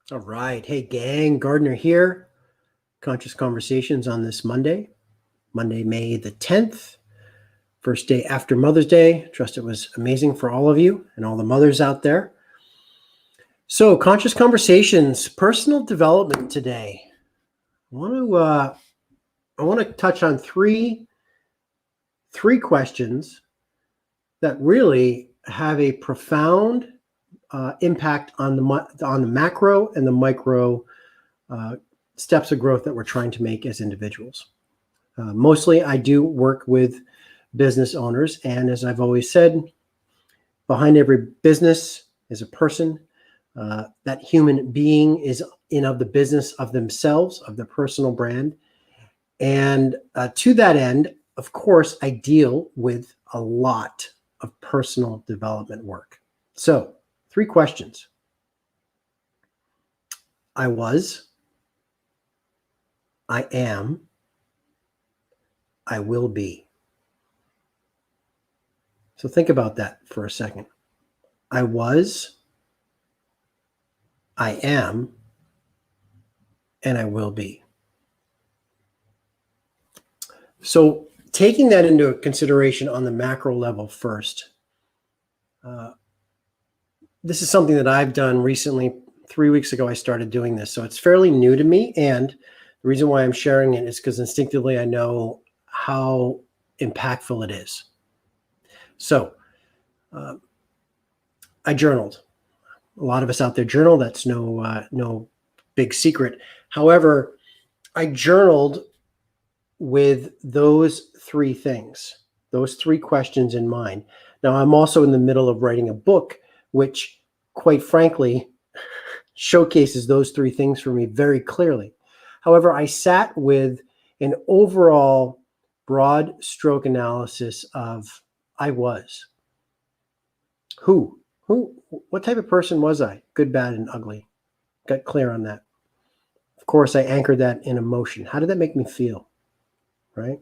All right. Hey, gang. Gardner here. Conscious Conversations on this Monday, May the 10th, first day after Mother's Day. Trust it was amazing for all of you and all the mothers out there. So, Conscious Conversations, personal development today. I want to touch on three questions that really have a profound impact on the macro and the micro steps of growth that we're trying to make as individuals. Mostly, I do work with business owners, and as I've always said, behind every business is a person. That human being is in of the business of themselves, of their personal brand. And to that end, of course, I deal with a lot of personal development work. So, three questions. I was, I am, I will be. So think about that for a second. I was, I am, and I will be. So taking that into consideration on the macro level first, this is something that I've done recently. 3 weeks ago, I started doing this. So it's fairly new to me. And the reason why I'm sharing it is because instinctively I know how impactful it is. So I journaled. A lot of us out there journal. That's no big secret. However, I journaled with those three things, those three questions in mind. Now, I'm also in the middle of writing a book, which, quite frankly, showcases those three things for me very clearly. However, I sat with an overall broad stroke analysis of I was. Who, what type of person was I? Good, bad, and ugly. Got clear on that. Of course, I anchored that in emotion. How did that make me feel? Right?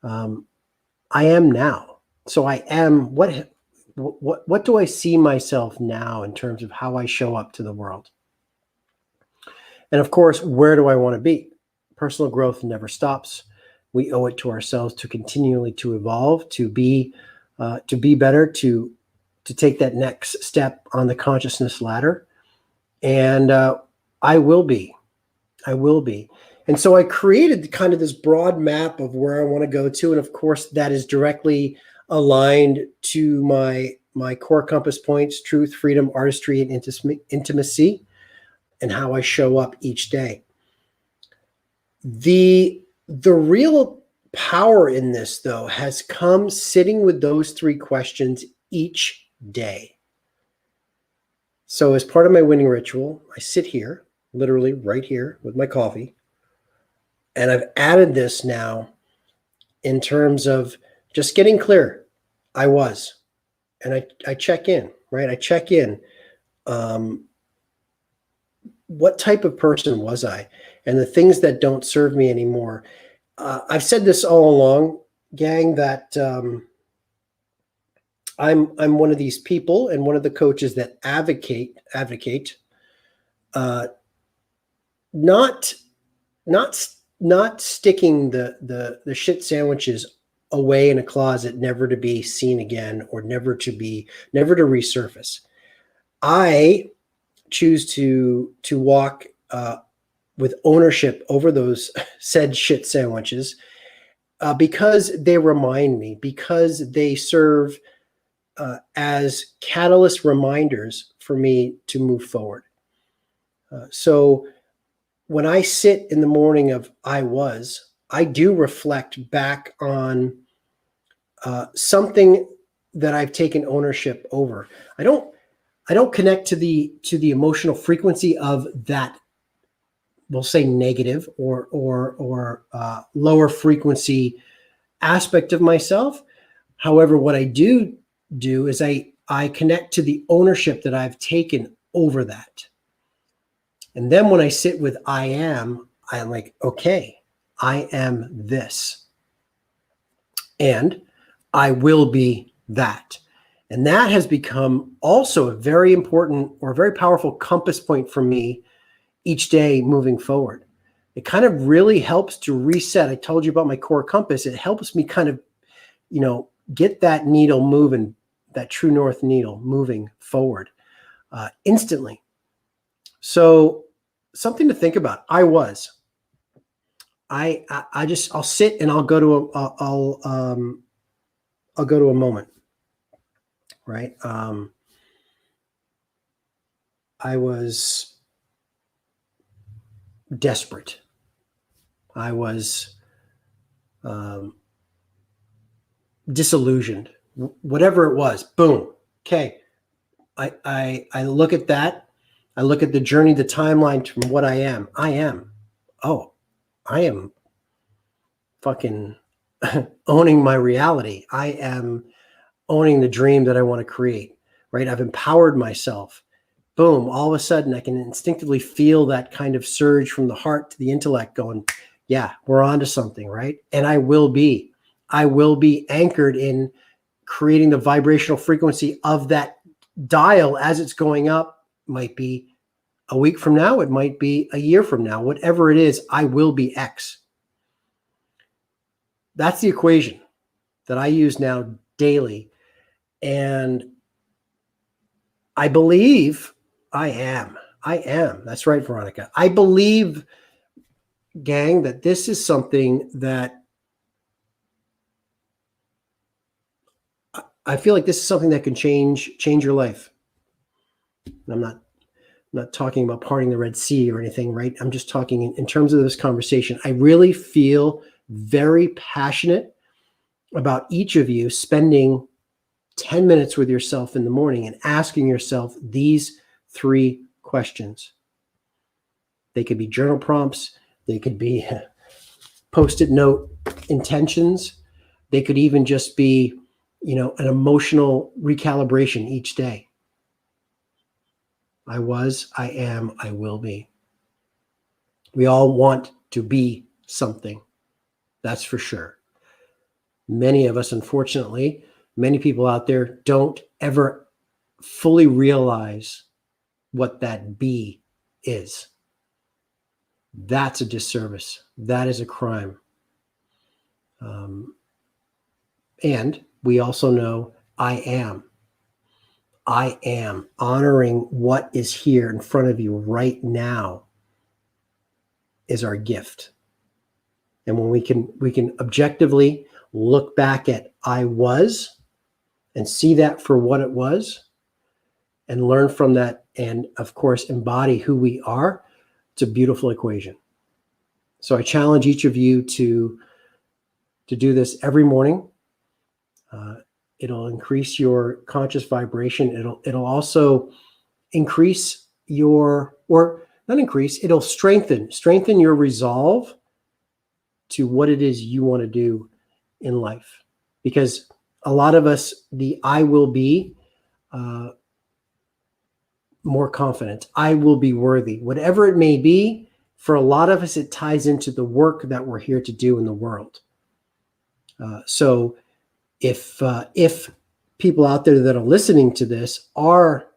I am now. So I am, what do I see myself now in terms of how I show up to the world? And of course, where do I want to be? Personal growth never stops. We owe it to ourselves to continually to evolve, to be better, to take that next step on the consciousness ladder. And I will be. And so I created kind of this broad map of where I want to go to. And of course, that is directly aligned to my core compass points: truth, freedom, artistry, and intimacy, and how I show up each day. The real power in this, though, has come sitting with those three questions each day. So as part of my winning ritual, I sit here, literally right here with my coffee, and I've added this now in terms of just getting clear. I was, and I check in, right? I check in. What type of person was I? And the things that don't serve me anymore. I've said this all along, gang, that I'm one of these people and one of the coaches that advocate not sticking the shit sandwiches away in a closet, never to be seen again, or never to resurface. I choose to walk with ownership over those said shit sandwiches because they remind me, because they serve as catalyst reminders for me to move forward. So when I sit in the morning of I do reflect back on something that I've taken ownership over. I don't connect to the emotional frequency of that, we'll say, negative or lower frequency aspect of myself. However, what I do is I connect to the ownership that I've taken over that. And then when I sit with I'm like, okay, I am this. And I will be that. And that has become also a very important or a very powerful compass point for me each day moving forward. It kind of really helps to reset. I told you about my core compass. It helps me kind of, get that needle moving, that true north needle moving forward instantly. So something to think about. I'll sit and I'll go to I'll go to a moment, right? I was desperate. I was disillusioned, whatever it was. Boom. Okay. I look at that. I look at the journey, the timeline from what I am. I am fucking owning my reality. I am owning the dream that I want to create, right? I've empowered myself. Boom. All of a sudden I can instinctively feel that kind of surge from the heart to the intellect going, yeah, we're on to something, right? And I will be anchored in creating the vibrational frequency of that dial as it's going up. Might be a week from now. It might be a year from now. Whatever it is, I will be X. That's the equation that I use now daily. And I believe I am. That's right, Veronica. I believe, gang, that this is something that I feel like this is something that can change your life. And I'm not talking about parting the Red Sea or anything, right? I'm just talking in terms of this conversation. I really feel very passionate about each of you spending 10 minutes with yourself in the morning and asking yourself these 3 questions. They could be journal prompts. They could be Post-it note intentions. They could even just be, an emotional recalibration each day. I was, I am, I will be. We all want to be something. That's for sure. Many of us, unfortunately, many people out there don't ever fully realize what that be is. That's a disservice. That is a crime. And we also know I am honoring what is here in front of you right now is our gift. And when we can objectively look back at I was and see that for what it was and learn from that and of course embody who we are, it's a beautiful equation. So I challenge each of you to do this every morning. It'll increase your conscious vibration. It'll also increase it'll strengthen your resolve to what it is you want to do in life. Because a lot of us, the I will be more confident. I will be worthy. Whatever it may be, for a lot of us, it ties into the work that we're here to do in the world. So if people out there that are listening to this are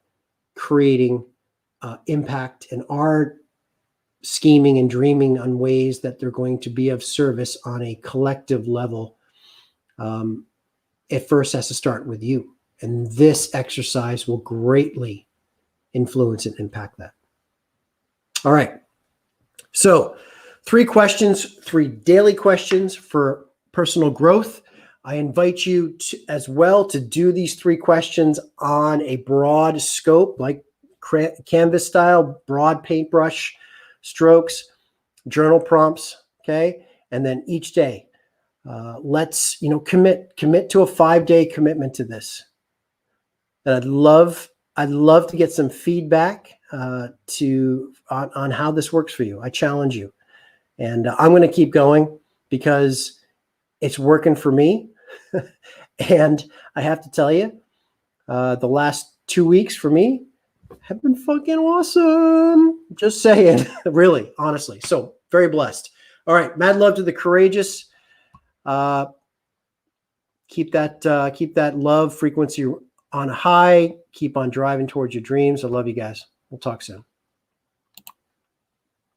creating impact and are scheming and dreaming on ways that they're going to be of service on a collective level, it first has to start with you. And this exercise will greatly influence and impact that. All right. So 3 questions, 3 daily questions for personal growth. I invite you as well to do these 3 questions on a broad scope, like canvas style, broad paintbrush strokes, journal prompts. Okay. And then each day, let's, commit to a 5-day commitment to this. And I'd love to get some feedback on how this works for you. I challenge you. And I'm going to keep going because it's working for me. And I have to tell you, the last 2 weeks for me have been fucking awesome. Just saying, really, honestly. So very blessed. All right. Mad love to the courageous. Keep that love frequency on high. Keep on driving towards your dreams. I love you guys. We'll talk soon.